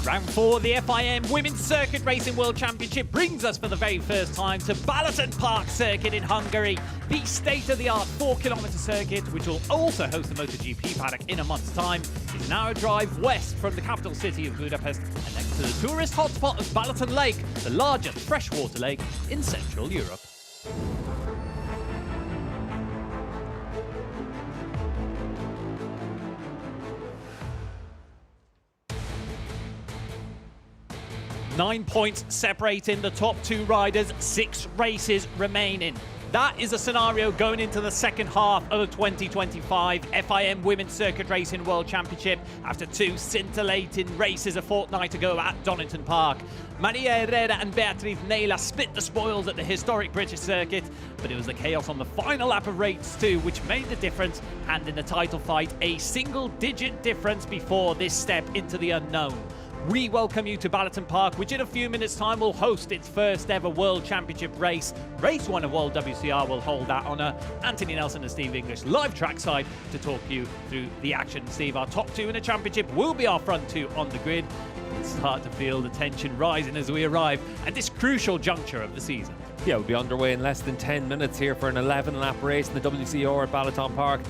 Round 4 of the FIM Women's Circuit Racing World Championship brings us for the very first time to Balaton Park circuit in Hungary. The state-of-the-art 4-kilometre circuit, which will also host the MotoGP paddock in a month's time, is now a drive west from the capital city of Budapest and next to the tourist hotspot of Balaton Lake, the largest freshwater lake in Central Europe. Nine points separating the top two riders, 6 races remaining. That is a scenario going into the second half of the 2025 FIM Women's Circuit Racing World Championship after 2 scintillating races a fortnight ago at Donington Park. Maria Herrera and Beatriz Neyla split the spoils at the historic British circuit, but it was the chaos on the final lap of race 2 which made the difference, and in the title fight a single-digit difference before this step into the unknown. We welcome you to Balaton Park, which in a few minutes' time will host its first ever World Championship race. Race 1 of World WCR will hold that honour. Anthony Nelson and Steve English live trackside to talk you through the action. Steve, our top 2 in the championship will be our front 2 on the grid. We'll start to feel the tension rising as we arrive at this crucial juncture of the season. Yeah, we'll be underway in less than 10 minutes here for an 11-lap race in the WCR at Balaton Park.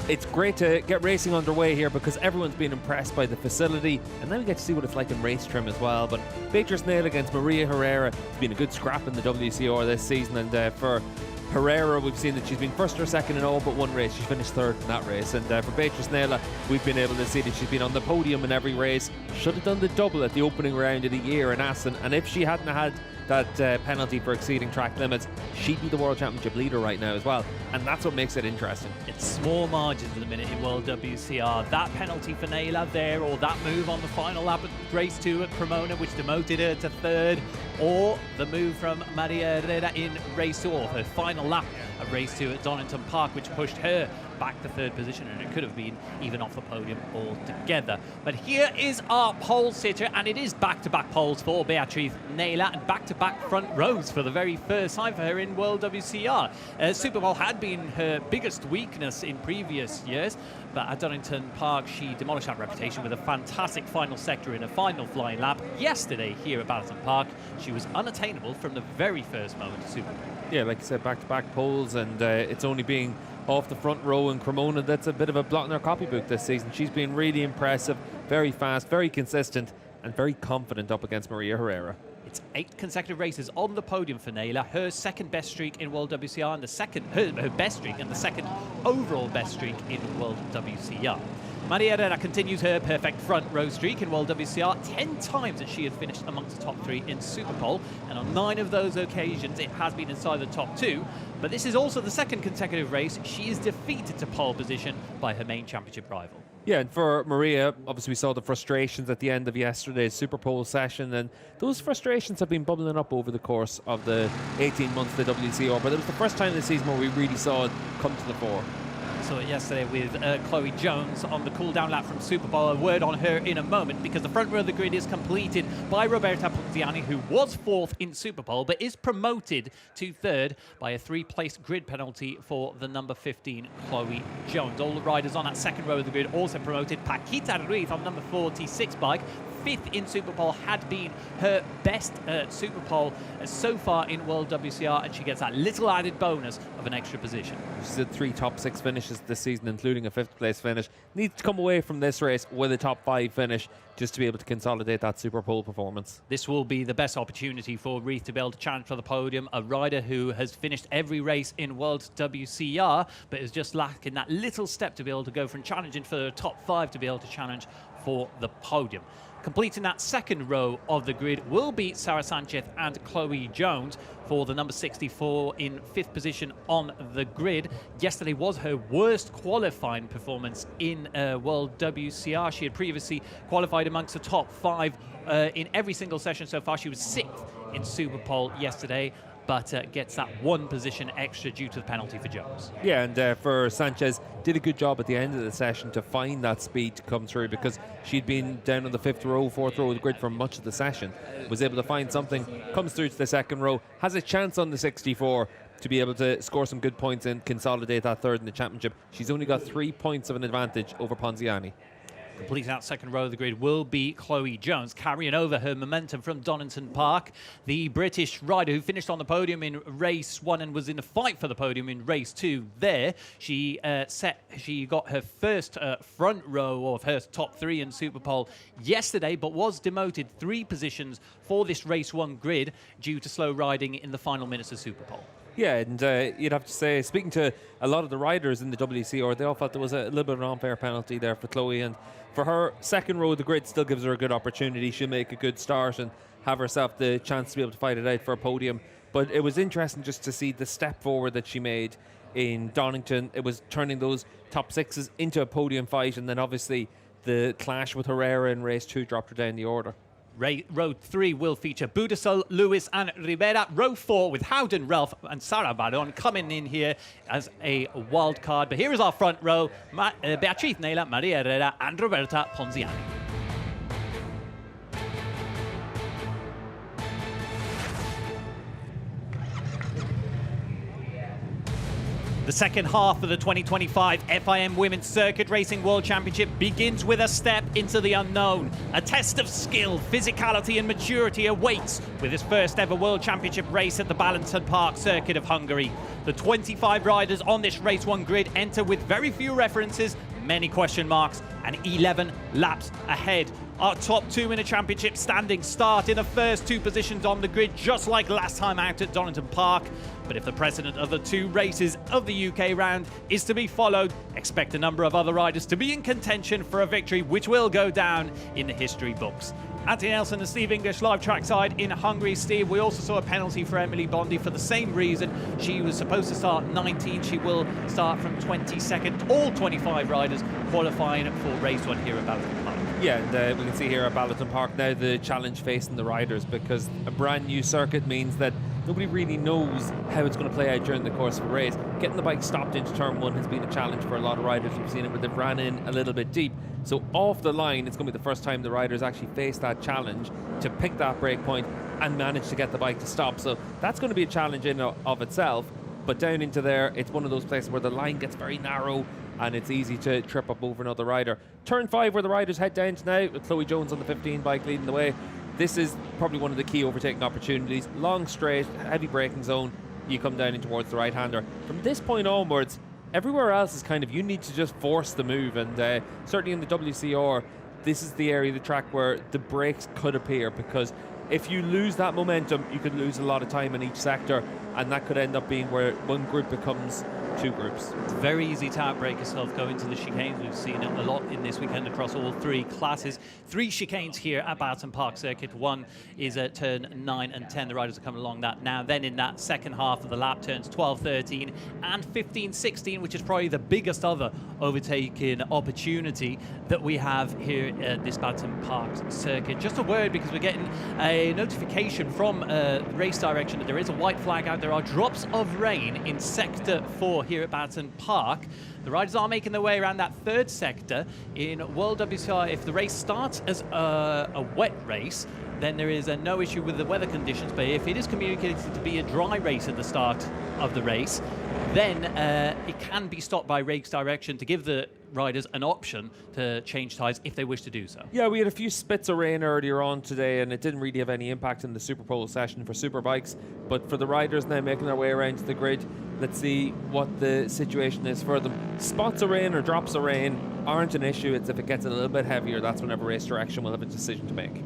It's great to get racing underway here because everyone's been impressed by the facility, and then we get to see what it's like in race trim as well. But Beatriz Neyla against Maria Herrera, it's been a good scrap in the WCR this season, and for Herrera, we've seen that she's been first or second in all but one race. She finished third in that race. And for Beatriz Neyla, we've been able to see that she's been on the podium in every race. Should have done the double at the opening round of the year in Assen, and if she hadn't had that penalty for exceeding track limits, she'd be the World Championship leader right now as well, and that's what makes it interesting. It's small margins at the minute in World WCR. That penalty for Neyla there, or that move on the final lap of race 2 at Cremona which demoted her to third, or the move from Maria Herrera in race 2, or her final lap of race 2 at Donington Park, which pushed her back to third position, and it could have been even off the podium altogether. But here is our pole sitter, and it is back-to-back poles for Beatriz Neyla and back-to-back front rows for the very first time for her in World WCR. Superpole had been her biggest weakness in previous years, but at Donington Park she demolished that reputation with a fantastic final sector in a final flying lap. Yesterday here at Balaton Park she was unattainable from the very first moment of Superpole. Yeah, like you said, back-to-back poles, and it's only being off the front row in Cremona that's a bit of a blot in her copybook this season. She's been really impressive, very fast, very consistent, and very confident up against Maria Herrera. It's 8 consecutive races on the podium for Neyla, her second best streak in World WCR, and the second her best streak and the second overall best streak in World WCR. Maria Herrera continues her perfect front row streak in World WCR. 10 times that she had finished amongst the top 3 in Superpole, and on 9 of those occasions it has been inside the top 2. But this is also the second consecutive race she is defeated to pole position by her main championship rival. Yeah, and for Maria, obviously we saw the frustrations at the end of yesterday's Superpole session, and those frustrations have been bubbling up over the course of the 18 months of the WCR, but it was the first time this season where we really saw it come to the fore. Saw it yesterday with Chloe Jones on the cool-down lap from Superpole. A word on her in a moment, because the front row of the grid is completed by Roberta Ponziani, who was 4th in Superpole but is promoted to 3rd by a 3-place grid penalty for the number 15 Chloe Jones. All the riders on that second row of the grid also promoted. Paquita Ruiz on number 46 bike, 5th in Superpole, had been her best Superpole so far in World WCR, and she gets that little added bonus of an extra position. She's had 3 top 6 finishes this season, including a 5th place finish. Needs to come away from this race with a top 5 finish just to be able to consolidate that Superpole performance. This will be the best opportunity for Ruiz to be able to challenge for the podium, a rider who has finished every race in World WCR but is just lacking that little step to be able to go from challenging for the top 5 to be able to challenge for the podium. Completing that second row of the grid will be Sarah Sanchez and Chloe Jones for the number 64 in 5th position on the grid. Yesterday was her worst qualifying performance in World WCR. She had previously qualified amongst the top 5 in every single session so far. She was 6th in Superpole yesterday, but gets that 1 position extra due to the penalty for Jones. Yeah, and for Sanchez, did a good job at the end of the session to find that speed to come through, because she'd been down on the 5th row, 4th row of the grid for much of the session. Was able to find something, comes through to the second row, has a chance on the 64 to be able to score some good points and consolidate that 3rd in the championship. She's only got 3 points of an advantage over Ponziani. Completing that second row of the grid will be Chloe Jones, carrying over her momentum from Donington Park. The British rider who finished on the podium in race 1 and was in the fight for the podium in race 2 there. She got her first front row of her top 3 in Superpole yesterday, but was demoted 3 positions for this race 1 grid due to slow riding in the final minutes of Superpole. Yeah, and you'd have to say, speaking to a lot of the riders in the WCR, they all felt there was a little bit of an unfair penalty there for Chloe, and for her, second row of the grid still gives her a good opportunity. She'll make a good start and have herself the chance to be able to fight it out for a podium. But it was interesting just to see the step forward that she made in Donington. It was turning those top 6s into a podium fight, and then obviously the clash with Herrera in race 2 dropped her down the order. Row 3 will feature Budasol, Lewis and Rivera. Row 4 with Howden, Ralph and Sarah Baron coming in here as a wild card. But here is our front row, Beatriz Nela, Maria Herrera and Roberta Ponziani. The second half of the 2025 FIM Women's Circuit Racing World Championship begins with a step into the unknown. A test of skill, physicality and maturity awaits with its first ever World Championship race at the Balaton Park circuit of Hungary. The 25 riders on this race 1 grid enter with very few references, many question marks and 11 laps ahead. Our top 2 in a championship standing start in the first 2 positions on the grid, just like last time out at Donington Park. But if the precedent of the 2 races of the UK round is to be followed, expect a number of other riders to be in contention for a victory which will go down in the history books. Anthony Nelson and Steve English live trackside in Hungary. Steve, we also saw a penalty for Emily Bondi for the same reason. She was supposed to start 19. She will start from 22nd. All 25 riders qualifying for race 1 here at Balaton Park. Yeah, and we can see here at Balaton Park now the challenge facing the riders, because a brand new circuit means that nobody really knows how it's going to play out during the course of a race. Getting the bike stopped into turn 1 has been a challenge for a lot of riders. We've seen it where they've ran in a little bit deep. So off the line, it's going to be the first time the riders actually face that challenge to pick that break point and manage to get the bike to stop. So that's going to be a challenge in of itself. But down into there, it's one of those places where the line gets very narrow and it's easy to trip up over another rider. Turn 5, where the riders head down to now, with Chloe Jones on the 15 bike leading the way. This is probably one of the key overtaking opportunities. Long straight, heavy braking zone, you come down in towards the right-hander. From this point onwards, everywhere else is kind of, you need to just force the move, and certainly in the WCR, this is the area of the track where the brakes could appear, because if you lose that momentum, you could lose a lot of time in each sector, and that could end up being where one group becomes 2 groups. It's very easy to outbreak yourself going to the chicanes. We've seen it a lot in this weekend across all 3 classes. 3 chicanes here at Balaton Park Circuit. One is at turn 9 and 10. The riders are coming along that now. Then in that second half of the lap, turns 12, 13 and 15, 16, which is probably the biggest other overtaking opportunity that we have here at this Balaton Park Circuit. Just a word, because we're getting a notification from race direction that there is a white flag out. There are drops of rain in sector 4 here at Balaton Park. The riders are making their way around that 3rd sector. In World WCR, if the race starts as a wet race, then there is no issue with the weather conditions. But if it is communicated to be a dry race at the start of the race, then it can be stopped by race direction to give the riders an option to change tyres if they wish to do so. Yeah, we had a few spits of rain earlier on today, and it didn't really have any impact in the Superpole session for Superbikes. But for the riders now making their way around to the grid, let's see what the situation is for them. Spots of rain or drops of rain aren't an issue. It's if it gets a little bit heavier, that's whenever race direction will have a decision to make.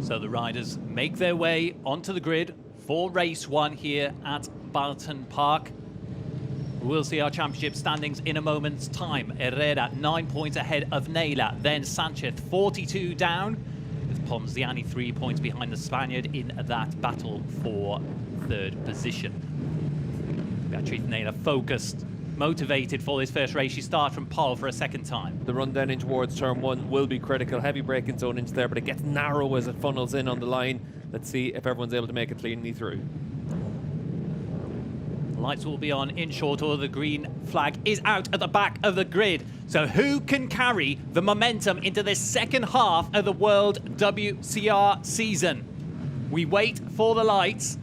So the riders make their way onto the grid for race 1 here at Balaton Park. We'll see our championship standings in a moment's time. Herrera 9 points ahead of Nela, then Sanchez 42 down, with Ponziani 3 points behind the Spaniard in that battle for 3rd position. Beatriz Nela focused, motivated for this first race. She starts from pole for a 2nd time. The run down in towards turn 1 will be critical. Heavy braking zone into there, but it gets narrow as it funnels in on the line. Let's see if everyone's able to make it cleanly through. Lights will be on in short order. The green flag is out at the back of the grid. So who can carry the momentum into this second half of the World WCR season? We wait for the lights.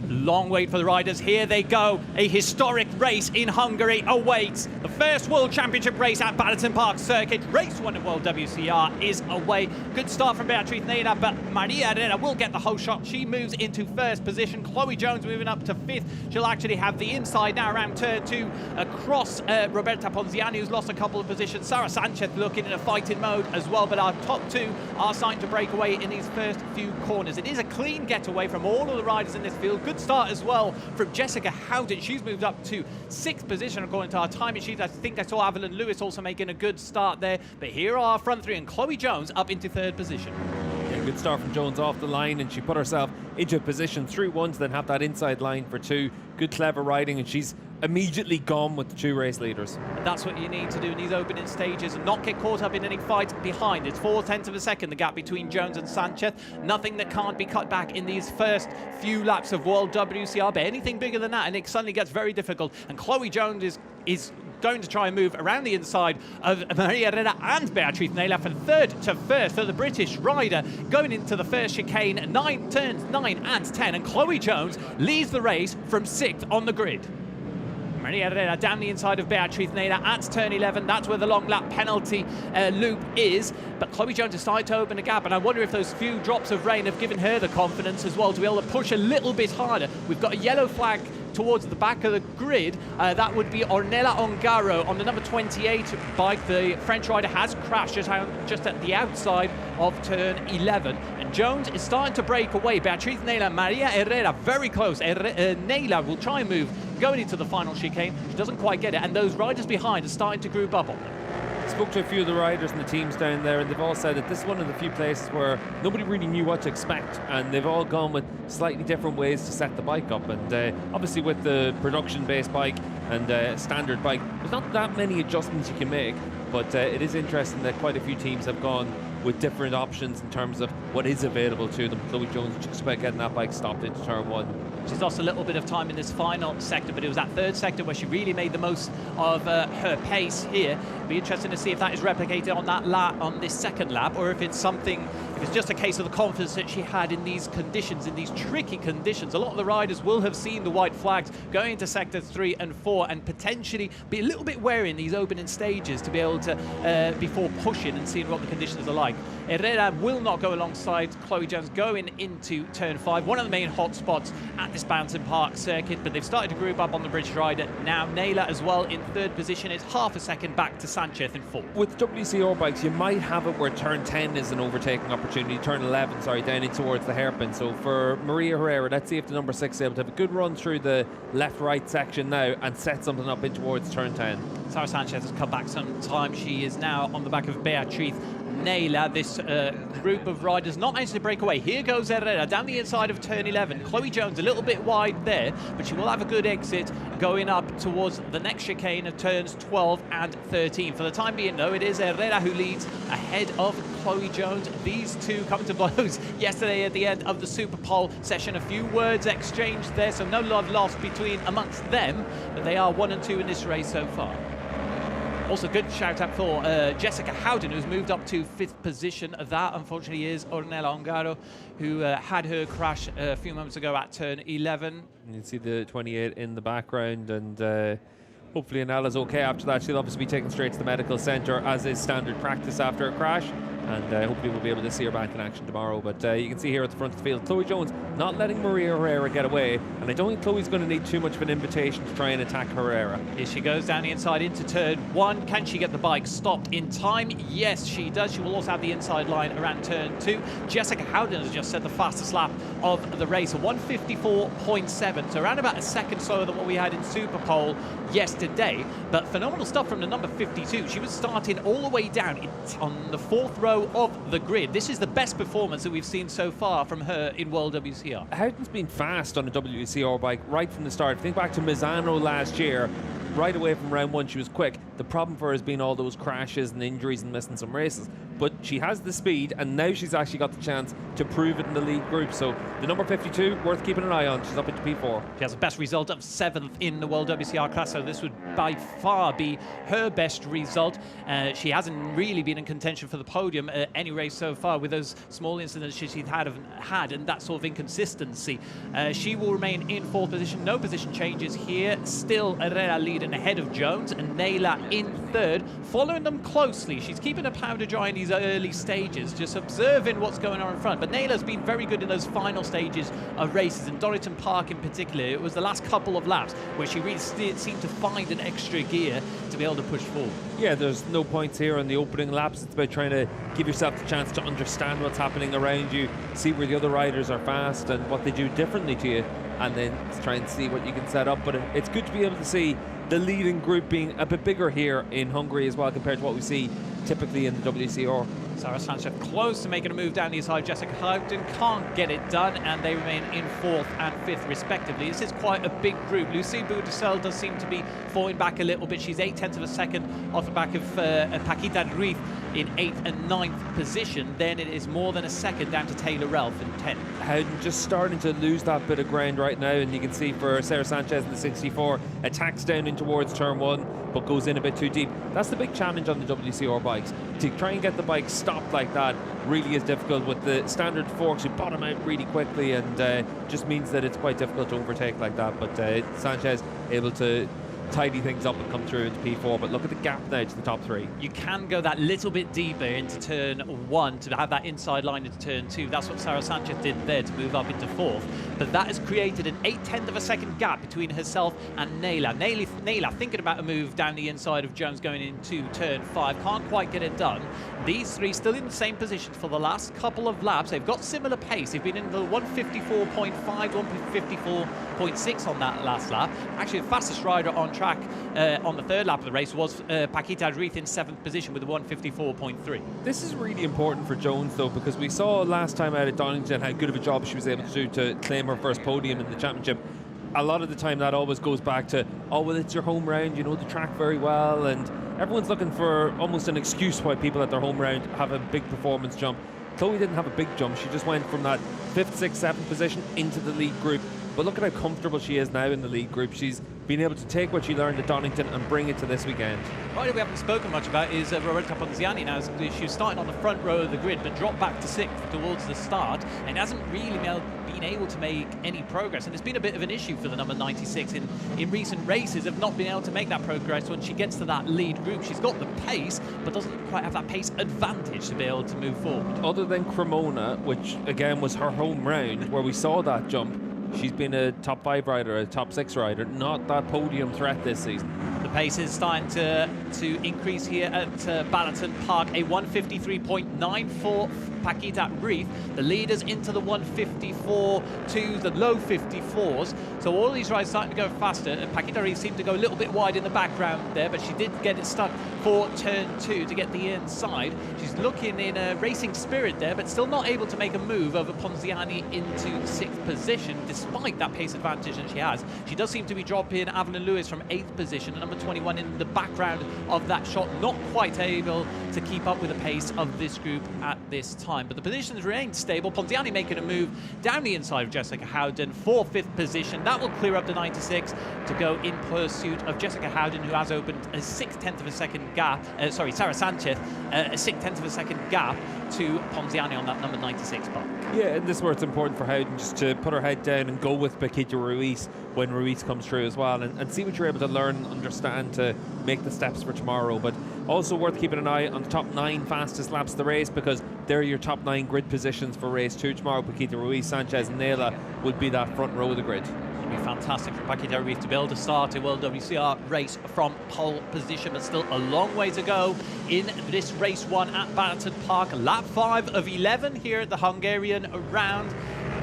Long wait for the riders. Here they go. A historic race in Hungary awaits. The first World Championship race at Balaton Park circuit. Race 1 of World WCR is away. Good start from Beatriz Neira, but Maria Herrera will get the whole shot. She moves into first position. Chloe Jones moving up to 5th. She'll actually have the inside now around turn 2 across Roberta Ponziani, who's lost a couple of positions. Sarah Sanchez looking in a fighting mode as well, but our top 2 are starting to break away in these first few corners. It is a clean getaway from all of the riders in this field. Good start as well from Jessica Howden. She's moved up to 6th position according to our timing sheet. I think I saw Evelyn Lewis also making a good start there. But here are our front 3, and Chloe Jones up into 3rd position. Yeah, good start from Jones off the line, and she put herself into a position through 1 to then have that inside line for 2. Good clever riding, and she's immediately gone with the 2 race leaders. And that's what you need to do in these opening stages and not get caught up in any fight behind. It's 0.4 of a second, the gap between Jones and Sanchez. Nothing that can't be cut back in these first few laps of World WCR, but anything bigger than that and it suddenly gets very difficult. And Chloe Jones is going to try and move around the inside of Maria Herrera and Beatriz Neira from 3rd to 1st for the British rider going into the first chicane, turns 9 and 10, and Chloe Jones leads the race from 6th on the grid. Maria Herrera down the inside of Beatriz Neira at turn 11. That's where the long lap penalty loop is. But Chloe Jones has started to open a gap, and I wonder if those few drops of rain have given her the confidence as well to be able to push a little bit harder. We've got a yellow flag towards the back of the grid. That would be Ornella Ongaro on the number 28 bike. The French rider has crashed just at the outside of turn 11. And Jones is starting to break away. Beatriz Neira, Maria Herrera very close. Neira will try and move going into the final chicane. She doesn't quite get it, and those riders behind are starting to group up on them. Spoke to a few of the riders and the teams down there, and they've all said that this is one of the few places where nobody really knew what to expect, and they've all gone with slightly different ways to set the bike up. And obviously with the production-based bike and standard bike, there's not that many adjustments you can make, but it is interesting that quite a few teams have gone with different options in terms of what is available to them. Chloe Jones just about getting that bike stopped into turn 1. She's lost a little bit of time in this final sector, but it was that 3rd sector where she really made the most of her pace here. It'll be interesting to see if that is replicated on that lap, on this 2nd lap, or if it's just a case of the confidence that she had in these conditions, in these tricky conditions. A lot of the riders will have seen the white flags going into sectors 3 and 4 and potentially be a little bit wary in these opening stages to be able to, before pushing and seeing what the conditions are like. Herrera will not go alongside Chloe Jones going into turn 5, one of the main hot spots at this Balaton Park circuit, but they've started to group up on the British rider now. Neira as well in 3rd position. It's half a second back to Sanchez in 4th. With WCR bikes, you might have it where turn 10 is an overtaking opportunity, turn 11, down in towards the hairpin. So for Maria Herrera, let's see if the number 6 is able to have a good run through the left-right section now and set something up in towards turn 10. Sarah Sanchez has come back some time. She is now on the back of Beatriz Neira. This group of riders not managed to break away. Here goes Herrera down the inside of turn 11. Chloe Jones a little bit wide there, but she will have a good exit going up towards the next chicane of turns 12 and 13. For the time being, though, it is Herrera who leads ahead of Chloe Jones. These two come to blows yesterday at the end of the Super Pole session. A few words exchanged there, so no love lost amongst them, but they are 1 and 2 in this race so far. Also, good shout out for Jessica Howden, who's moved up to 5th position. That, unfortunately, is Ornella Ongaro, who had her crash a few moments ago at turn 11. You can see the 28 in the background, and hopefully Ornella's okay after that. She'll obviously be taken straight to the medical centre, as is standard practice after a crash. And hopefully we'll be able to see her back in action tomorrow. But you can see here at the front of the field, Chloe Jones not letting Maria Herrera get away. And I don't think Chloe's going to need too much of an invitation to try and attack Herrera. Here she goes down the inside into turn 1. Can she get the bike stopped in time? Yes, she does. She will also have the inside line around turn 2. Jessica Howden has just set the fastest lap of the race, 1:54.7. So around about a second slower than what we had in Super Pole yesterday. But phenomenal stuff from the number 52. She was starting all the way down on the 4th row of the grid. This is the best performance that we've seen so far from her in World WCR. Howden's been fast on a WCR bike right from the start. Think back to Misano last year. right away from round one, she was quick. The problem for her has been all those crashes and injuries and missing some races. But she has the speed, and now she's actually got the chance to prove it in the lead group. So the number 52, worth keeping an eye on. She's up into P4. She has the best result of 7th in the World WCR class, so this would by far be her best result. She hasn't really been in contention for the podium any race so far, with those small incidents she's had and that sort of inconsistency. She will remain in 4th position. No position changes here. Still Herrera leading ahead of Jones, and Naylor in 3rd, following them closely. She's keeping her powder dry in these early stages, just observing what's going on in front. But Naylor's been very good in those final stages of races, in Balaton Park in particular. It was the last couple of laps where she really seemed to find an extra gear to be able to push forward. Yeah, there's no points here on the opening laps. It's about trying to give yourself the chance to understand what's happening around you, see where the other riders are fast and what they do differently to you, and then try and see what you can set up. But it's good to be able to see the leading group being a bit bigger here in Hungary as well, compared to what we see typically in the WCR. Sarah Sanchez close to making a move down the inside. Jessica Houghton can't get it done, and they remain in 4th and 5th respectively. This is quite a big group. Lucie Boudicel does seem to be falling back a little bit. She's 0.8 of a second off the back of Paquita Ruiz in 8th and 9th position. Then it is more than a second down to Taylor Ralph in 10th. Houghton just starting to lose that bit of ground right now, and you can see for Sarah Sanchez in the 64, attacks down in towards turn 1, but goes in a bit too deep. That's the big challenge on the WCR bikes. To try and get the bike stopped like that really is difficult. With the standard forks, you bottom out really quickly, and just means that it's quite difficult to overtake like that. But Sanchez able to tidy things up and come through into P4, but look at the gap now to the top 3. You can go that little bit deeper into turn 1 to have that inside line into turn 2. That's what Sarah Sanchez did there to move up into 4th. But that has created an 0.8 of a second gap between herself and Naylor. Naylor thinking about a move down the inside of Jones going into turn 5. Can't quite get it done. These three still in the same positions for the last couple of laps. They've got similar pace. They've been in the 154.5, 154.6 on that last lap. Actually, the fastest rider on track on the 3rd lap of the race was Paquita Ruiz in 7th position with a 154.3. This is really important for Jones though, because we saw last time out at Donington how good of a job she was able to do to claim her first podium in the championship. A lot of the time that always goes back to, oh well, it's your home round, you know the track very well, and everyone's looking for almost an excuse why people at their home round have a big performance jump. Chloe didn't have a big jump. She just went from that 5th, 6th, 7th position into the lead group. But look at how comfortable she is now in the lead group. She's been able to take what she learned at Donington and bring it to this weekend. Rider we haven't spoken much about is Roberta Ponziani now. She was starting on the front row of the grid, but dropped back to 6th towards the start, and hasn't really been able to make any progress. And it's been a bit of an issue for the number 96 in recent races, have not been able to make that progress. When she gets to that lead group, she's got the pace, but doesn't quite have that pace advantage to be able to move forward. Other than Cremona, which again was her home round, where we saw that jump, she's been a top 5 rider, a top 6 rider, not that podium threat this season. The pace is starting to increase here at Balaton Park. A 153.9 for Paquita Ruiz. The leaders into the 154 to the low 54s. So all these riders starting to go faster. And Paquita Ruiz seemed to go a little bit wide in the background there, but she did get it stuck for turn 2 to get the inside. She's looking in a racing spirit there, but still not able to make a move over Ponziani into 6th position, despite that pace advantage that she has. She does seem to be dropping Evelyn Lewis from 8th position, number 21 in the background of that shot, not quite able to keep up with the pace of this group at this time. But the positions remain stable. Ponziani making a move down the inside of Jessica Howden for 5th position. That will clear up the 96 to go in pursuit of Jessica Howden, who has opened a 6/10 of a second gap. Sarah Sanchez, a 6/10 of a second gap to Ponziani on that number 96 bike. Yeah, and this is where it's important for Howden just to put her head down and go with Paquita Ruiz when Ruiz comes through as well, and see what you're able to learn and understand to make the steps for tomorrow. But also worth keeping an eye on the top 9 fastest laps of the race, because they're your top 9 grid positions for race 2 tomorrow. Paquita Ruiz, Sanchez and Naylor would be that front row of the grid. It'd be fantastic for Paquita Ruiz to be able to start a World WCR race from pole position, but still a long way to go in this race 1 at Balaton Park. Lap 5 of 11 here at the Hungarian round.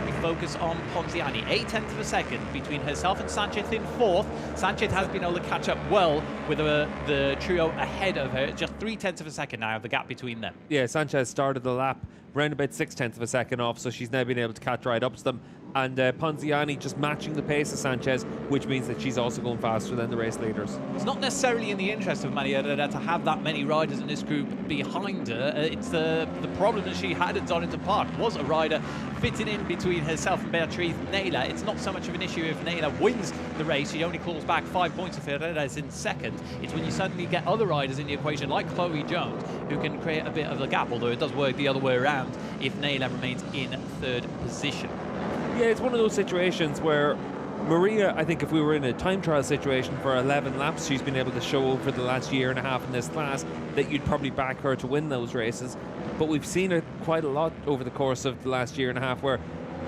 We focus on Ponziani, 0.8 of a second between herself and Sanchez in 4th. Sanchez has been able to catch up well with the trio ahead of her. Just 0.3 of a second now, the gap between them. Yeah, Sanchez started the lap round about 0.6 of a second off, so she's now been able to catch right up to them. and Ponziani just matching the pace of Sanchez, which means that she's also going faster than the race leaders. It's not necessarily in the interest of Maria Herrera to have that many riders in this group behind her. It's the problem that she had at Donington Park. Was a rider fitting in between herself and Beatriz Naylor. It's not so much of an issue if Naylor wins the race. She only claws back 5 points if Herrera is in second. It's when you suddenly get other riders in the equation, like Chloe Jones, who can create a bit of a gap, although it does work the other way around if Naylor remains in third position. Yeah, it's one of those situations where Maria, I think if we were in a time trial situation for 11 laps, she's been able to show over the last year and a half in this class that you'd probably back her to win those races. But we've seen her quite a lot over the course of the last year and a half where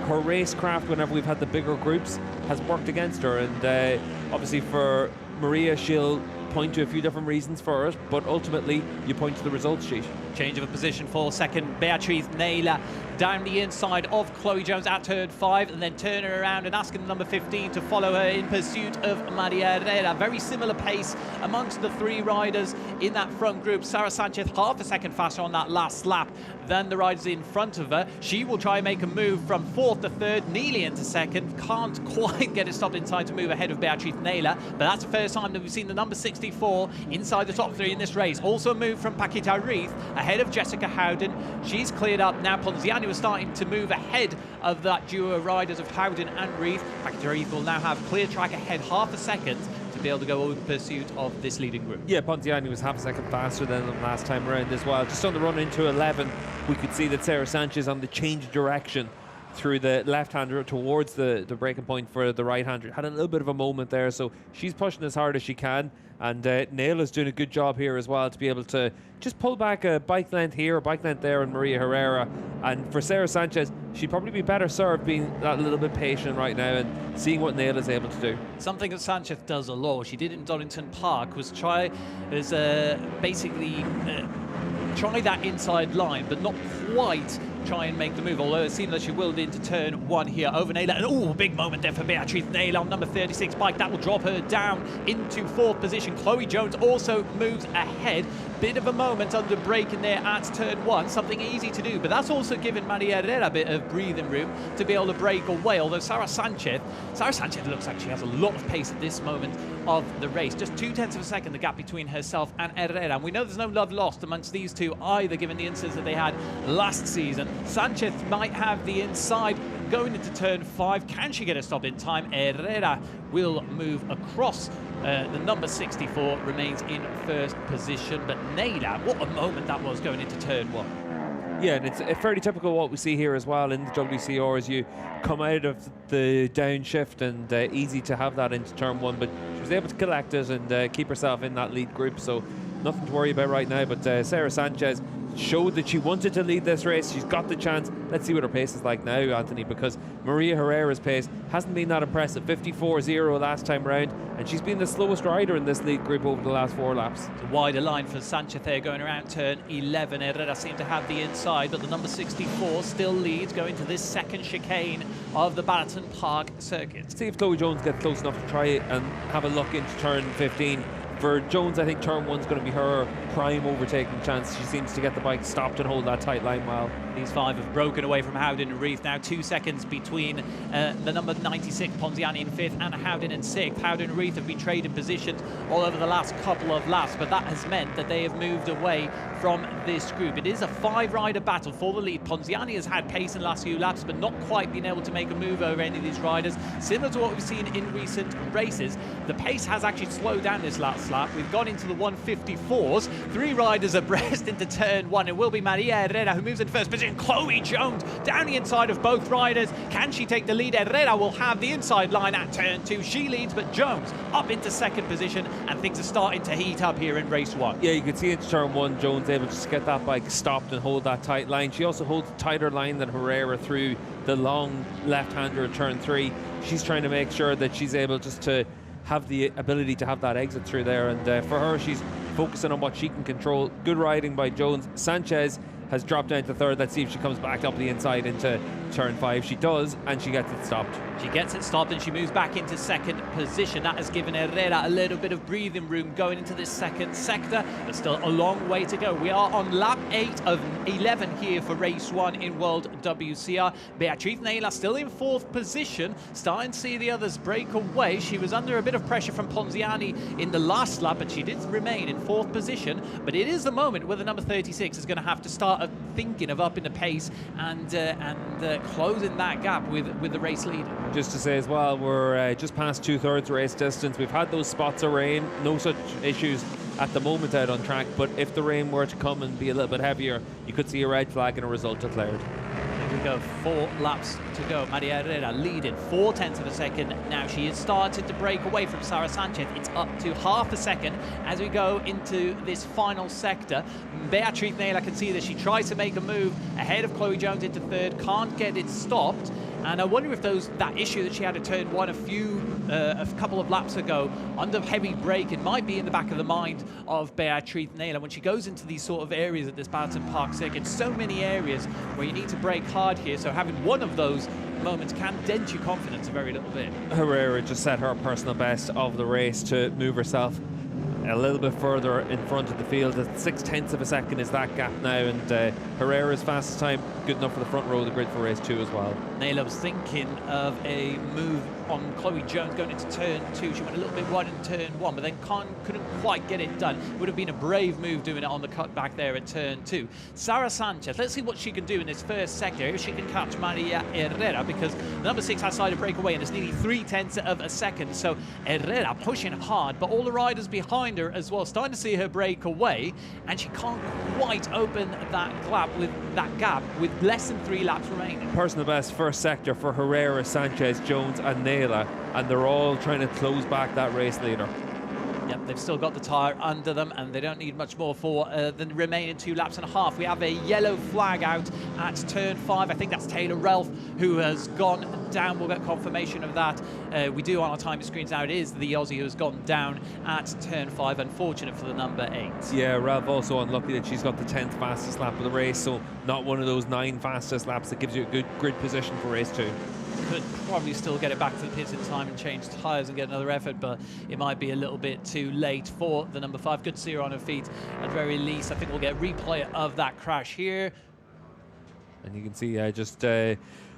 her racecraft, whenever we've had the bigger groups, has worked against her. And obviously for Maria, she'll point to a few different reasons for it, but ultimately you point to the results sheet. Change of a position for second, Beatriz Naylor down the inside of Chloe Jones at turn 5, and then turn her around and asking number 15 to follow her in pursuit of Maria Herrera. Very similar pace amongst the three riders in that front group. Sara Sanchez half a second faster on that last lap than the riders in front of her. She will try and make a move from 4th to 3rd, nearly into 2nd. Can't quite get it stopped in time to move ahead of Beatriz Naylor, but that's the first time that we've seen the number 64 inside the top 3 in this race. Also a move from Paquita Reith ahead of Jessica Howden. She's cleared up now. Ponziani was starting to move ahead of that duo of riders of Howden and Reith. Paquita Reith will now have clear track ahead half a second to be able to go in pursuit of this leading group. Yeah, Ponziani was half a second faster than them last time around as well. Just on the run into 11, we could see that Sara Sanchez on the change direction through the left-hander towards the breaking point for the right-hander. Had a little bit of a moment there, so she's pushing as hard as she can. And Nayla's doing a good job here as well to be able to just pull back a bike length here, a bike length there on Maria Herrera. And for Sara Sanchez, she'd probably be better served being that little bit patient right now and seeing what Nayla's able to do. Something that Sanchez does a lot, she did in Donington Park, was try that inside line, but not quite try and make the move, although it seems that she will into turn 1 here over Naylor. And oh, big moment there for Beatriz Naylor on number 36 bike. That will drop her down into 4th position. Chloe Jones also moves ahead. Bit of a moment under braking there at turn 1, something easy to do, but that's also given Maria Herrera a bit of breathing room to be able to break away, although Sara Sanchez looks like she has a lot of pace at this moment of the race. Just 0.2 of a second the gap between herself and Herrera, and we know there's no love lost amongst these two either, given the incidents that they had last season. Sanchez might have the inside going into turn 5. Can she get a stop in time? Herrera will move across. The number 64 remains in 1st position, but Naylor, what a moment that was going into turn 1. Yeah, and it's fairly typical what we see here as well in the WCR as you come out of the downshift, and easy to have that into turn 1, but she was able to collect it and keep herself in that lead group, so nothing to worry about right now. But Sara Sanchez showed that she wanted to lead this race. She's got the chance. Let's see what her pace is like now, Anthony, because Maria Herrera's pace hasn't been that impressive. 54.0 last time round, and she's been the slowest rider in this lead group over the last 4 laps. It's a wider line for Sanchez there going around turn 11. Herrera seemed to have the inside, but the number 64 still leads going to this second chicane of the Balaton Park circuit. See if Chloe Jones gets close enough to try it and have a look into turn 15. For Jones, I think turn 1's going to be her prime overtaking chance. She seems to get the bike stopped and hold that tight line well. These 5 have broken away from Howden and Reith. Now 2 seconds between the number 96, Ponziani, in 5th, and Howden in 6th. Howden and Reith have been trading positions all over the last couple of laps, but that has meant that they have moved away from this group. It is a 5-rider battle for the lead. Ponziani has had pace in the last few laps, but not quite been able to make a move over any of these riders. Similar to what we've seen in recent races, the pace has actually slowed down this last lap. We've gone into the 154s. 3 riders abreast into turn 1. It will be Maria Herrera who moves in 1st position. Chloe Jones down the inside of both riders. Can she take the lead? Herrera will have the inside line at turn 2. She leads, but Jones up into 2nd position, and things are starting to heat up here in race 1. Yeah, you can see into turn 1, Jones able to just get that bike stopped and hold that tight line. She also holds a tighter line than Herrera through the long left-hander at turn 3. She's trying to make sure that she's able just to have the ability to have that exit through there, and for her, she's focusing on what she can control. Good riding by Jones. Sanchez has dropped down to 3rd. Let's see if she comes back up the inside into turn 5. She does, and she gets it stopped. She gets it stopped and she moves back into second position. That has given Herrera a little bit of breathing room going into this second sector, but still a long way to go. We are on lap 8 of 11 here for race 1 in World WCR. Beatriz Neyla still in 4th position, starting to see the others break away. She was under a bit of pressure from Ponziani in the last lap, but she did remain in 4th position. But it is the moment where the number 36 is going to have to start thinking of upping the pace and closing that gap with the race leader. Just to say as well, we're just past 2/3 race distance. We've had those spots of rain, no such issues at the moment out on track, but if the rain were to come and be a little bit heavier, you could see a red flag and a result declared. Here we go, 4 laps to go. Maria Herrera leading 4/10 of a second. Now she has started to break away from Sara Sanchez. It's up to half a second as we go into this final sector. Beatriz Neyla can see that she tries to make a move ahead of Chloe Jones into 3rd, can't get it stopped. And I wonder if that issue that she had at turn 1 a couple of laps ago under heavy braking might be in the back of the mind of Beatriz Neyla when she goes into these sort of areas at this Balaton Park circuit. So many areas where you need to brake hard here, so having one of those moments can dent your confidence a very little bit. Herrera just set her personal best of the race to move herself a little bit further in front of the field. At 6/10 of a second is that gap now, and Herrera's fastest time good enough for the front row of the grid for race 2 as well. Neyla was thinking of a move on Chloe Jones going into turn 2. She went a little bit wide in turn 1, but then couldn't quite get it done. Would have been a brave move doing it on the cut back there at turn 2. Sara Sanchez, let's see what she can do in this first sector. If she can catch Maria Herrera, because the number 6 has started to break away and it's nearly 3/10 of a second. So Herrera pushing hard, but all the riders behind her as well, starting to see her break away, and she can't quite open that gap with less than 3 laps remaining. Personal best first sector for Herrera, Sanchez, Jones and Neyla, and they're all trying to close back that race leader. Yep, they've still got the tyre under them and they don't need much more for the remaining 2 laps and a half. We have a yellow flag out at turn 5. I think that's Taylor Ralph who has gone down. We'll get confirmation of that. We do on our timing screens now. It is the Aussie who has gone down at turn 5. Unfortunate for the number 8. Yeah, Ralph also unlucky that she's got the 10th fastest lap of the race, so not one of those 9 fastest laps that gives you a good grid position for race 2. Could probably still get it back to the pits in time and change tyres and get another effort, but it might be a little bit too late for the number 5. Good to see her on her feet at very least. I think we'll get a replay of that crash here. And you can see just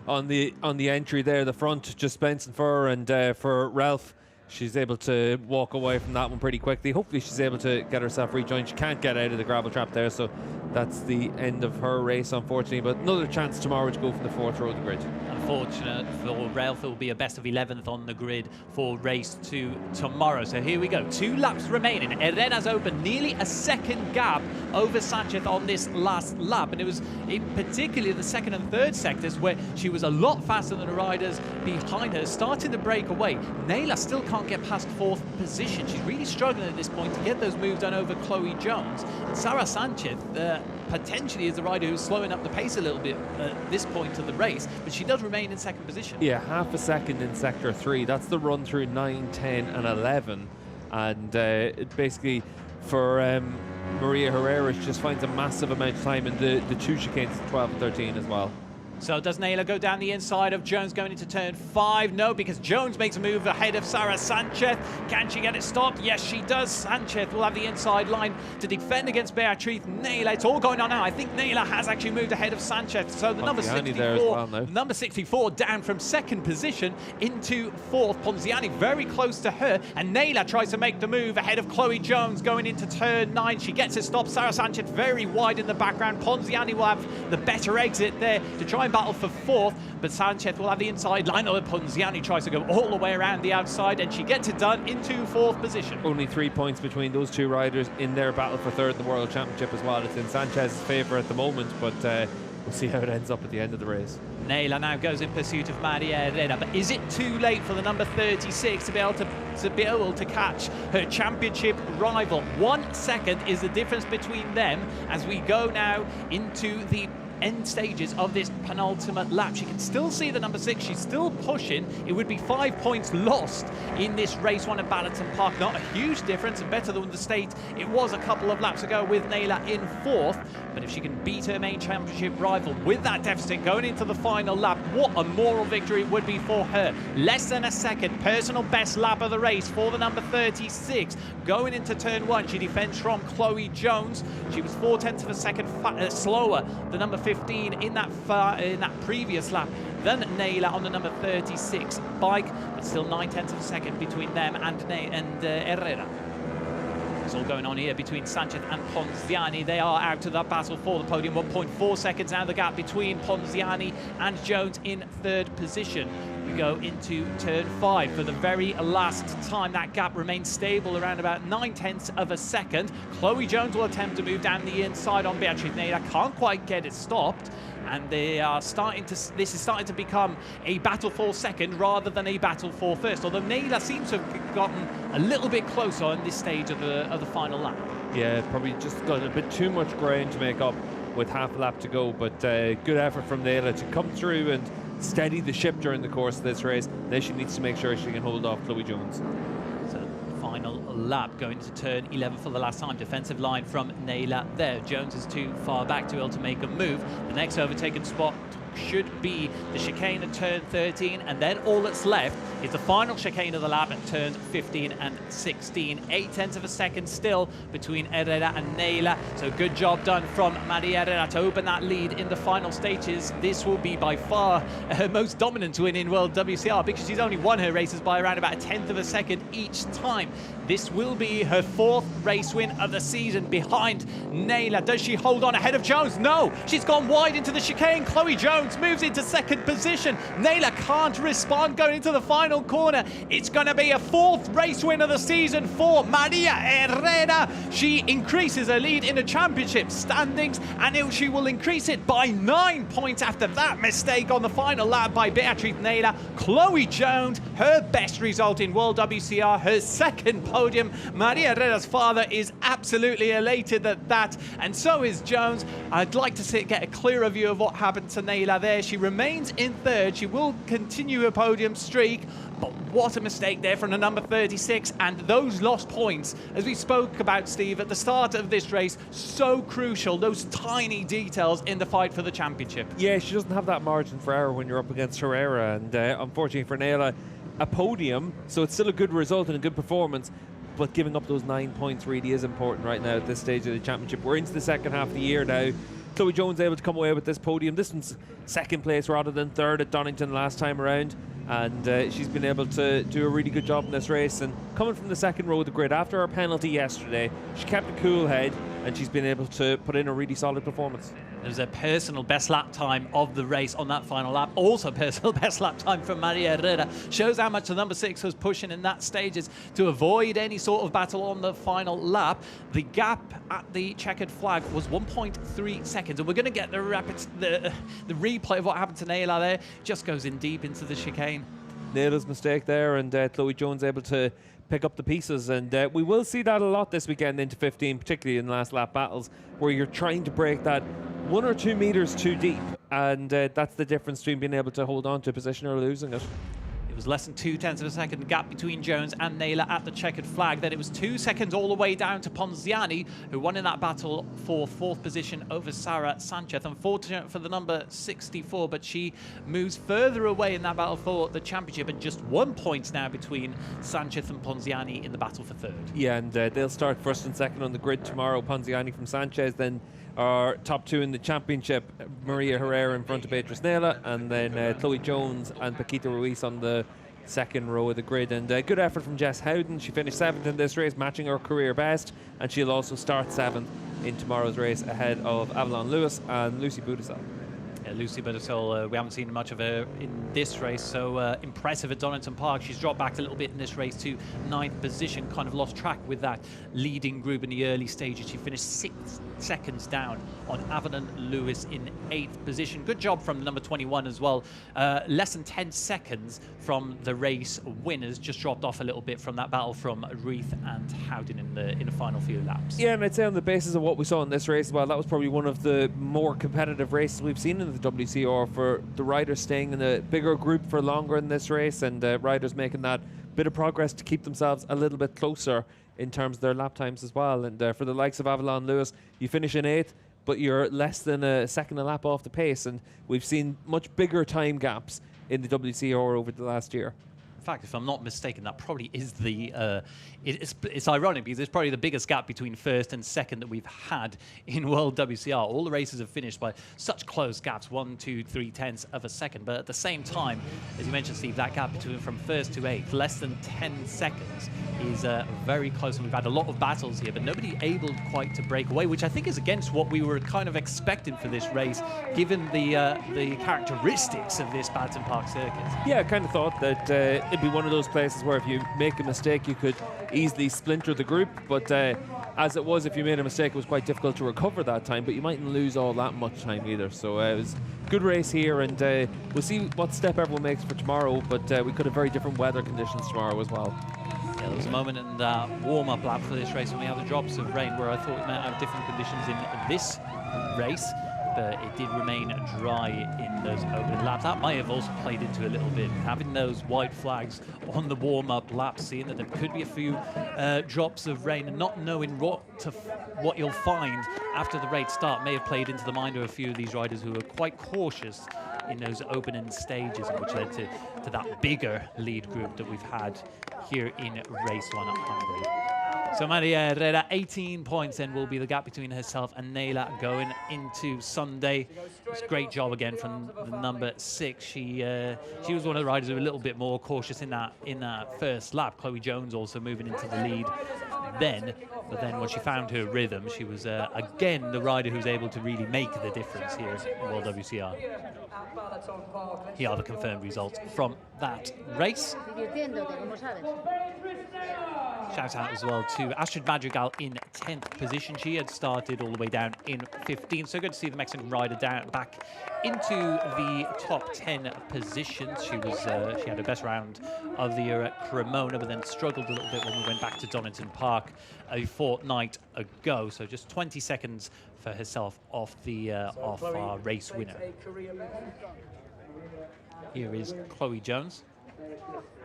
on the entry there, the front, just Benson for her, and for Ralph, she's able to walk away from that one pretty quickly. Hopefully she's able to get herself rejoined. She can't get out of the gravel trap there, so that's the end of her race, unfortunately. But another chance tomorrow to go from the 4th row of the grid. Unfortunate for Ralph, it will be a best of 11th on the grid for race 2 tomorrow. So here we go, 2 laps remaining. Herrera's opened nearly a second gap over Sanchez on this last lap, and it was in particularly the 2nd and 3rd sectors where she was a lot faster than the riders behind her, starting to break away. Neyla still can't get past 4th position. She's really struggling at this point to get those moves done over Chloe Jones. And Sara Sanchez potentially is the rider who's slowing up the pace a little bit at this point of the race, but she does remain in 2nd position. Yeah, half a second in sector 3. That's the run through 9, 10 and 11, and it basically for Maria Herrera, she just finds a massive amount of time in the 2 chicanes, 12 and 13 as well. So does Neyla go down the inside of Jones going into turn 5? No, because Jones makes a move ahead of Sara Sanchez. Can she get it stopped? Yes, she does. Sanchez will have the inside line to defend against Beatriz Neyla. It's all going on now. I think Neyla has actually moved ahead of Sanchez. So the number 64, there as well now. Number 64 down from 2nd position into 4th. Ponziani very close to her, and Neyla tries to make the move ahead of Chloe Jones going into turn 9. She gets it stopped. Sara Sanchez very wide in the background. Ponziani will have the better exit there to try and battle for 4th, but Sanchez will have the inside line. Ponziani tries to go all the way around the outside, and she gets it done into 4th position. Only 3 points between those 2 riders in their battle for 3rd in the World Championship as well. It's in Sanchez's favour at the moment, but we'll see how it ends up at the end of the race. Neyla now goes in pursuit of Maria Herrera, but is it too late for the number 36 to be able to catch her championship rival? 1 second is the difference between them as we go now into the end stages of this penultimate lap. She can still see the number 6. She's still pushing. It would be 5 points lost in this race one at Balaton Park. Not a huge difference, and better than the state it was a couple of laps ago with Naila in 4th. But if she can beat her main championship rival with that deficit going into the final lap, what a moral victory it would be for her. Less than a second, personal best lap of the race for the number 36. Going into turn 1, she defends from Chloe Jones. She was 0.4 of a second slower, the number 15 in that previous lap than Naila on the number 36 bike, but still 0.9 of a second between them and Herrera. It's all going on here between Sanchez and Ponziani. They are out of that battle for the podium. 1.4 seconds now the gap between Ponziani and Jones in 3rd position. We go into turn 5 for the very last time. That gap remains stable around about 0.9 of a second. Chloe Jones will attempt to move down the inside on Beatriz Naila. Can't quite get it stopped. And they are this is starting to become a battle for 2nd rather than a battle for 1st. Although Naila seems to have gotten a little bit closer on this stage of the final lap. Yeah, probably just got a bit too much ground to make up with half a lap to go. But good effort from Naila to come through and steady the ship during the course of this race. Now she needs to make sure she can hold off Chloe Jones. So final lap going to turn 11 for the last time. Defensive line from Naila there. Jones is too far back to be able to make a move. The next overtaken spot should be the chicane at turn 13, and then all that's left is the final chicane of the lap at turns 15 and 16. 0.8 of a second still between Herrera and Naila. So good job done from Maria Herrera to open that lead in the final stages. This will be by far her most dominant win in World WCR, because she's only won her races by around about 1/10 of a second each time. This will be her 4th race win of the season behind Naila. Does she hold on ahead of Jones? No, she's gone wide into the chicane. Chloe Jones moves into 2nd position. Naila can't respond going into the final corner. It's going to be a 4th race win of the season for Maria Herrera. She increases her lead in the championship standings, and she will increase it by 9 points after that mistake on the final lap by Beatriz Naila. Chloe Jones, her best result in World WCR, her 2nd podium. Maria Herrera's father is absolutely elated at that, and so is Jones. I'd like to get a clearer view of what happened to Naila there. She remains in 3rd. She will continue a podium streak, but what a mistake there from the number 36, and those lost points, as we spoke about, Steve, at the start of this race, so crucial, those tiny details in the fight for the championship. Yeah, she doesn't have that margin for error when you're up against Herrera, and unfortunately for Naila, a podium, so it's still a good result and a good performance, but giving up those 9 points really is important right now at this stage of the championship. We're into the second half of the year now. Chloe Jones able to come away with this podium. This one's 2nd place rather than 3rd at Donington last time around, and she's been able to do a really good job in this race. And coming from the 2nd row of the grid after her penalty yesterday, she kept a cool head, and she's been able to put in a really solid performance. There's a personal best lap time of the race on that final lap. Also personal best lap time from Maria Herrera. Shows how much the number 6 was pushing in that stages to avoid any sort of battle on the final lap. The gap at the checkered flag was 1.3 seconds. And we're going to get the replay of what happened to Naila there. Just goes in deep into the chicane. Naila's mistake there, and Chloe Jones able to pick up the pieces, and we will see that a lot this weekend into 15, particularly in last lap battles, where you're trying to break that 1 or 2 meters too deep, and that's the difference between being able to hold on to a position or losing it. It was less than 0.2 of a second gap between Jones and Naila at the checkered flag. Then it was 2 seconds all the way down to Ponziani, who won in that battle for 4th position over Sarah Sanchez. Unfortunate for the number 64, but she moves further away in that battle for the championship, and just 1 point now between Sanchez and Ponziani in the battle for 3rd. Yeah, and they'll start 1st and 2nd on the grid tomorrow. Ponziani from Sanchez, then our top 2 in the championship, Maria Herrera in front of Beatriz Naila, and then Chloe Jones and Paquita Ruiz on the 2nd row of the grid. And good effort from Jess Howden. She finished 7th in this race, matching her career best, and she'll also start 7th in tomorrow's race ahead of Avalon Lewis and Lucy Budasal. Lucy Budasol, we haven't seen much of her in this race, so impressive at Donington Park. She's dropped back a little bit in this race to 9th position, kind of lost track with that leading group in the early stages. She finished 6th seconds down on Avalon Lewis in 8th position. Good job from number 21 as well. Less than 10 seconds from the race winners. Just dropped off a little bit from that battle from Reith and Howden in the final few laps. Yeah, and I'd say on the basis of what we saw in this race, well, that was probably one of the more competitive races we've seen in the WCR, for the riders staying in a bigger group for longer in this race, and riders making that bit of progress to keep themselves a little bit closer in terms of their lap times as well. And for the likes of Avalon Lewis, you finish in 8th, but you're less than a second a lap off the pace, and we've seen much bigger time gaps in the WCR over the last year. In fact, if I'm not mistaken, that probably is the... it's ironic because it's probably the biggest gap between first and second that we've had in World WCR. All the races have finished by such close gaps, 1, 2, 3 tenths of a second. But at the same time, as you mentioned, Steve, that gap between from first to 8th, less than 10 seconds, is very close. And we've had a lot of battles here, but nobody able quite to break away, which I think is against what we were kind of expecting for this race, given the characteristics of this Balaton Park circuit. Yeah, I kind of thought that it'd be one of those places where if you make a mistake, you could easily splinter the group. But as it was, if you made a mistake, it was quite difficult to recover that time, but you mightn't lose all that much time either. So it was a good race here, and we'll see what step everyone makes for tomorrow, but we could have very different weather conditions tomorrow as well. Yeah, there was a moment in the warm-up lap for this race when we had the drops of rain where I thought we might have different conditions in this race, but it did remain dry in those opening laps. That might have also played into a little bit, having those white flags on the warm-up laps, seeing that there could be a few drops of rain, and not knowing what you'll find after the race start may have played into the mind of a few of these riders who were quite cautious in those opening stages, which led to that bigger lead group that we've had here in race 1 at Hungary. So Maria Herrera, 18 points then will be the gap between herself and Nayla going into Sunday. It's a great job again from the number 6. She was one of the riders who were a little bit more cautious in that first lap. Chloe Jones also moving into the lead then, but then when she found her rhythm, she was again the rider who's able to really make the difference here in World WCR. Here are the confirmed results from that race. Shout out as well to Astrid Madrigal in 10th position. She had started all the way down in 15th. So good to see the Mexican rider back into the top 10 positions. She had her best round of the year at Cremona, but then struggled a little bit when we went back to Donington Park a fortnight ago. So just 20 seconds for herself off our race winner. Here is Chloe Jones.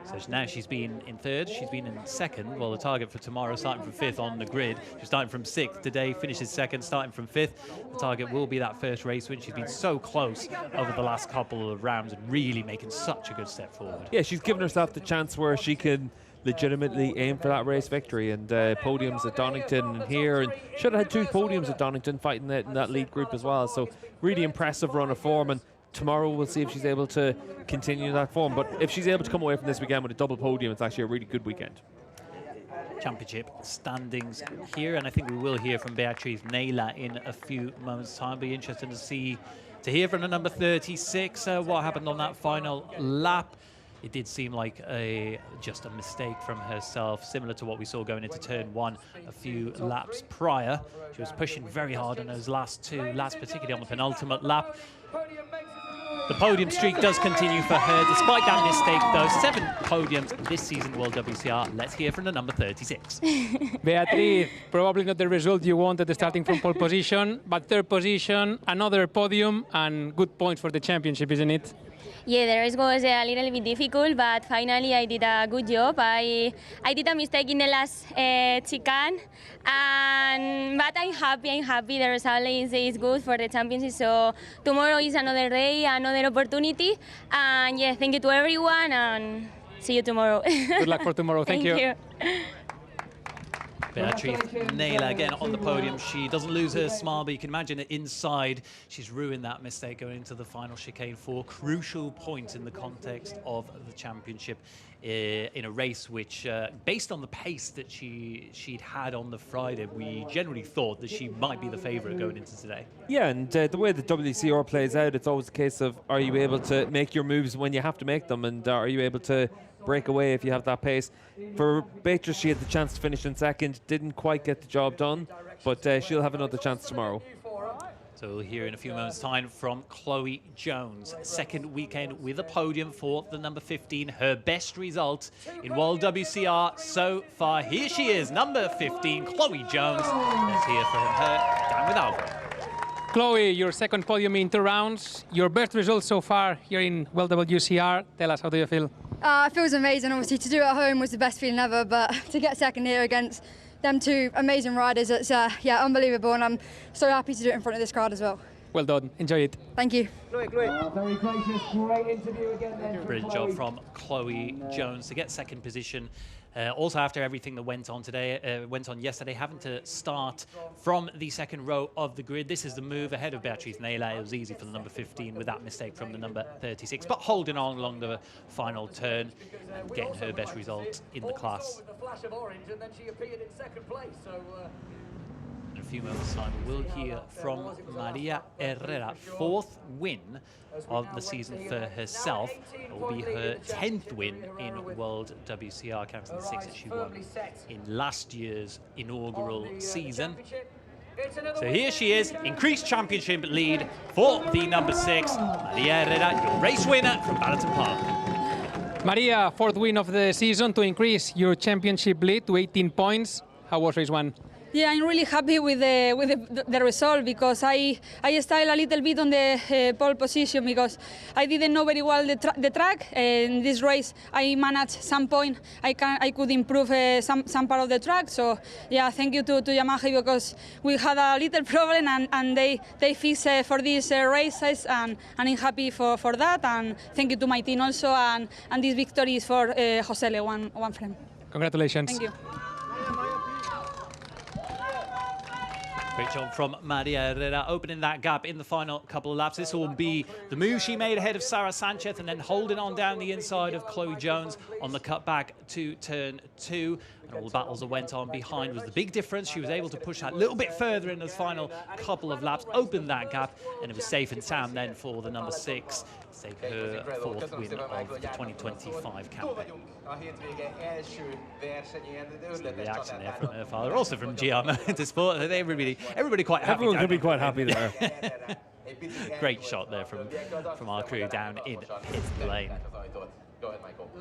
So now she's been in 3rd, she's been in 2nd. Well, the target for tomorrow, starting from 5th on the grid. She's starting from 6th today, finishes 2nd, starting from 5th. The target will be that first race win. She's been so close over the last couple of rounds and really making such a good step forward. Yeah, she's given herself the chance where she can legitimately aim for that race victory, and podiums at Donington and here, and should have had 2 podiums at Donington fighting in that lead group as well. So really impressive run of form, and tomorrow we'll see if she's able to continue that form. But if she's able to come away from this weekend with a double podium, it's actually a really good weekend. Championship standings here, and I think we will hear from Beatriz Nayla in a few moments' time. Be interesting to hear from the number 36 what happened on that final lap. It did seem like just a mistake from herself, similar to what we saw going into turn 1 a few laps prior. She was pushing very hard on those last 2 laps, particularly on the penultimate lap. The podium streak does continue for her, despite that mistake, though. 7 podiums this season in World WCR. Let's hear from the number 36. Beatriz, probably not the result you wanted starting from pole position, but 3rd position, another podium, and good points for the championship, isn't it? Yeah, the race was a little bit difficult, but finally I did a good job. I did a mistake in the last chicane, but I'm happy. The result is good for the championship. So tomorrow is another day, another opportunity. And yeah, thank you to everyone, and see you tomorrow. Good luck for tomorrow. Thank you. Beatriz Nayla again on the podium. She doesn't lose her smile, but you can imagine it inside. She's ruined that mistake going into the final chicane. 4 crucial points in the context of the championship in a race which, based on the pace that she'd had on the Friday, we generally thought that she might be the favourite going into today. Yeah, and the way the WCR plays out, it's always a case of, are you able to make your moves when you have to make them, and are you able to break away if you have that pace. For Beatriz, she had the chance to finish in 2nd, didn't quite get the job done, but she'll have another chance tomorrow. So we'll hear in a few moments' time from Chloe Jones. Second weekend with a podium for the number 15. Her best result in World WCR so far. Here she is, number 15, Chloe Jones. Let's hear from her down with Alvaro. Chloe, your second podium in 2 rounds. Your best result so far here in World WCR. Tell us, how do you feel? It feels amazing. Obviously, to do it at home was the best feeling ever, but to get second here against them 2 amazing riders, it's yeah, unbelievable, and I'm so happy to do it in front of this crowd as well. Well done. Enjoy it. Thank you. Very gracious, great interview again then. Brilliant job from Chloe Jones to get second position. Also, after everything that went on yesterday, having to start from the second row of the grid. This is the move ahead of Beatrice Nela. It was easy for the number 15 with that mistake from the number 36, but holding on along the final turn and getting her best result in the class. With a flash of orange, and then she appeared in second place. So. In a few moments' time, we'll hear from Maria Herrera, 4th win of the season for herself. It will be her 10th win in World WCR, counting the 6 that she won in last year's inaugural season. So here she is, increased championship lead for the number 6, Maria Herrera, your race winner from Balaton Park. Maria, 4th win of the season to increase your championship lead to 18 points. How was race 1? Yeah, I'm really happy with the result, because I styled a little bit on the pole position because I didn't know very well the track. In this race, I managed some point. I could improve some part of the track. So yeah, thank you to Yamaha, because we had a little problem and they fixed for these races, and I'm happy for that. And thank you to my team also, and this victory is for Josele, one friend. Congratulations. Thank you. Great job from Maria Herrera, opening that gap in the final couple of laps. This will be the move she made ahead of Sarah Sanchez, and then holding on down the inside of Chloe Jones on the cutback to turn 2. And all the battles that went on behind was the big difference. She was able to push that a little bit further in the final couple of laps, open that gap, and it was safe and sound then for the number 6 to take her 4th win of the 2025 campaign. The reaction there from her father, also from GR Motorsport. Everybody quite happy. Everyone could be quite happy there. Great shot there from our crew down in pit lane.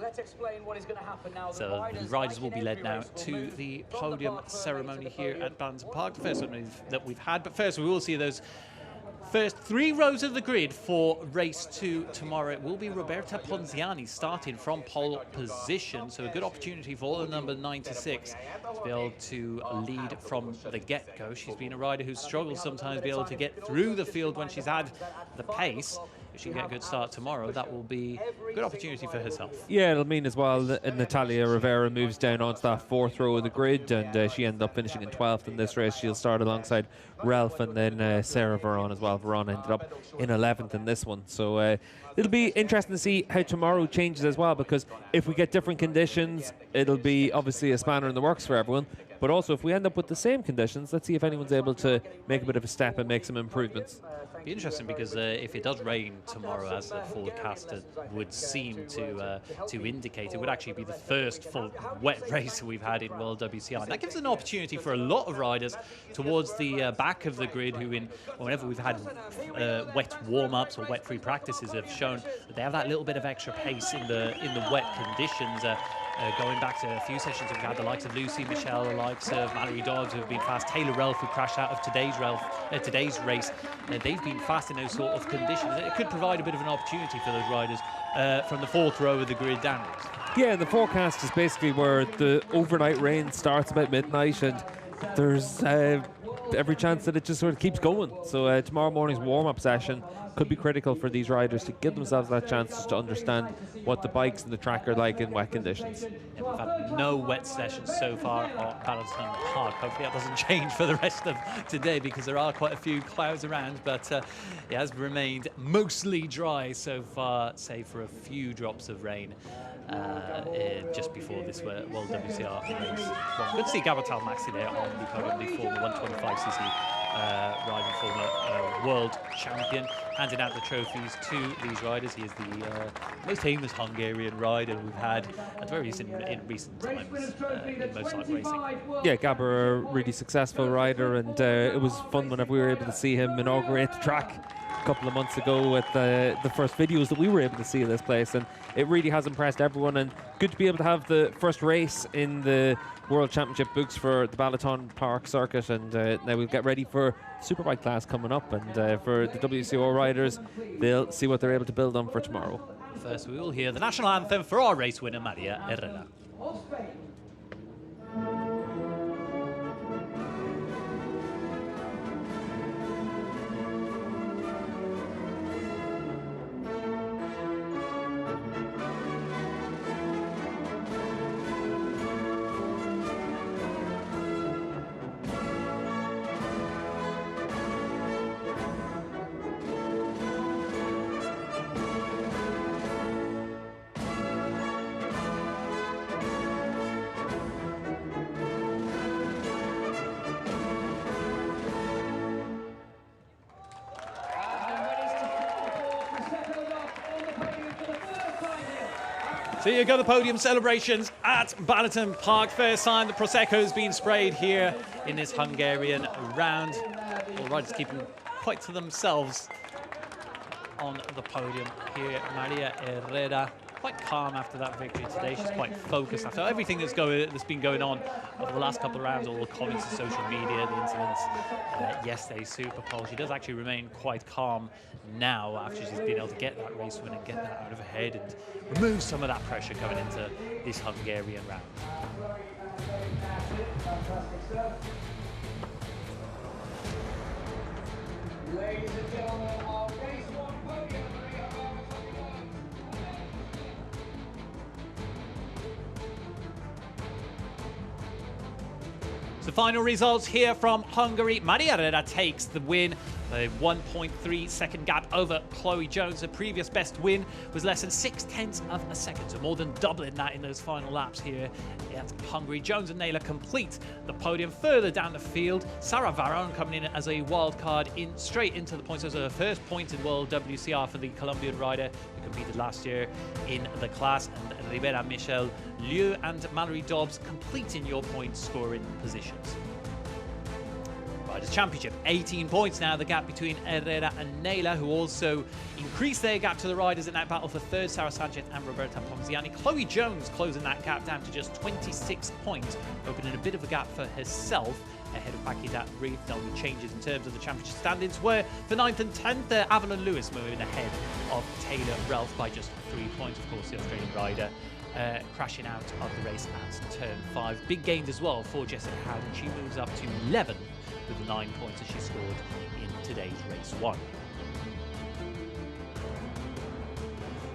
Let's explain what is going to happen now. So the riders will be led now to the podium ceremony here at Balaton Park, the first one that we've had. But first, we will see those first 3 rows of the grid for race 2 tomorrow. It will be Roberta Ponziani starting from pole position, so a good opportunity for the number 96 to be able to lead from the get-go. She's been a rider who's struggled sometimes to be able to get through the field when she's had the pace. If she can get a good start tomorrow, that will be a good opportunity for herself. Yeah, it'll mean as well that Natalia Rivera moves down onto that 4th row of the grid, and she ended up finishing in 12th in this race. She'll start alongside Ralph and then Sarah Veron as well. Veron ended up in 11th in this one. So it'll be interesting to see how tomorrow changes as well, because if we get different conditions, it'll be obviously a spanner in the works for everyone. But also, if we end up with the same conditions, let's see if anyone's able to make a bit of a step and make some improvements. Be interesting, because if it does rain tomorrow, as the forecaster would seem to indicate, it would actually be the first full wet race we've had in World WCR. And that gives an opportunity for a lot of riders towards the back of the grid, who whenever we've had wet warm-ups or wet free practices, have shown that they have that little bit of extra pace in the wet conditions. Going back to a few sessions, we've had the likes of Lucy Michelle, the likes of Mallory Dodds, who have been fast. Taylor Relf, who crashed out of today's race. They've been fast in those sort of conditions. It could provide a bit of an opportunity for those riders from the 4th row of the grid downwards. Yeah, and the forecast is basically where the overnight rain starts about midnight, and there's every chance that it just sort of keeps going. So tomorrow morning's warm-up session could be critical for these riders to give themselves that chance to understand what the bikes and the track are like in wet conditions. Yeah, we've had no wet sessions so far on Balaton Park. Hopefully that doesn't change for the rest of today, because there are quite a few clouds around, but it has remained mostly dry so far, save for a few drops of rain just before this World WCR race. Well, good to see Gabatal Maxi there on the podium, the former 125cc riding former world champion, handing out the trophies to these riders. He is the most famous Hungarian rider we've had, at the very least in recent times in motorcycle racing. Yeah, Gabor, a really successful rider, and it was fun whenever we were able to see him inaugurate the track a couple of months ago with the first videos that we were able to see of this place, and it really has impressed everyone. And good to be able to have the first race in the World Championship books for the Balaton Park circuit, and now we'll get ready for Superbike class coming up, and for the WCO riders, they'll see what they're able to build on for tomorrow. First, we will hear the national anthem for our race winner, Maria Herrera. So you go the podium celebrations at Balaton Park. First time the Prosecco's been sprayed here in this Hungarian round. All riders keeping quite to themselves on the podium here. Maria Herrera, quite calm after that victory today. She's quite focused after everything that's been going on over the last couple of rounds, all the comments on social media, the incidents yesterday's Superpole. She does actually remain quite calm now after she's been able to get that race win and get that out of her head and remove some of that pressure coming into this Hungarian round. Ladies and gentlemen, our race one podium. So final results here from Hungary. Maria Herrera takes the win. A 1.3 second gap over Chloe Jones. Her previous best win was less than 0.6 of a second, so more than doubling that in those final laps here at Hungary. Jones and Naylor complete the podium. Further down the field, Sarah Varon coming in as a wild card straight into the points. Those are her first points in World WCR for the Colombian rider who competed last year in the class. And Rivera Michel, Liu and Mallory Dobbs completing your point scoring positions. Riders' Championship, 18 points now, the gap between Herrera and Naylor, who also increased their gap to the riders in that battle for third, Sarah Sanchez and Roberta Ponziani. Chloe Jones closing that gap down to just 26 points, opening a bit of a gap for herself ahead of Paquita Reed. The only changes in terms of the championship standings were for 9th and 10th, Avalon Lewis moving ahead of Taylor Ralph by just 3 points. Of course, the Australian rider crashing out of the race at turn 5. Big gains as well for Jessica Howden. She moves up to 11th with the 9 points that she scored in today's race 1.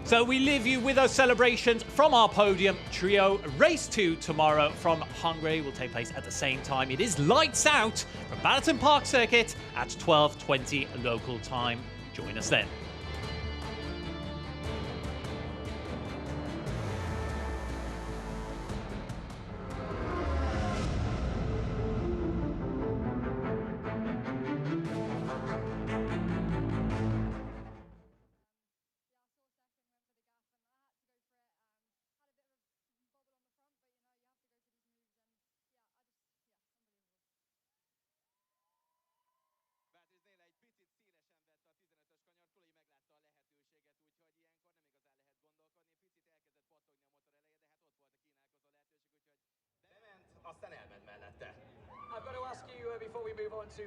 So we leave you with those celebrations from our podium trio. Race 2 tomorrow from Hungary will take place at the same time. It is lights out from Balaton Park Circuit at 12:20 local time. Join us then. Aztán elment mellette. I've got to ask you before we move on to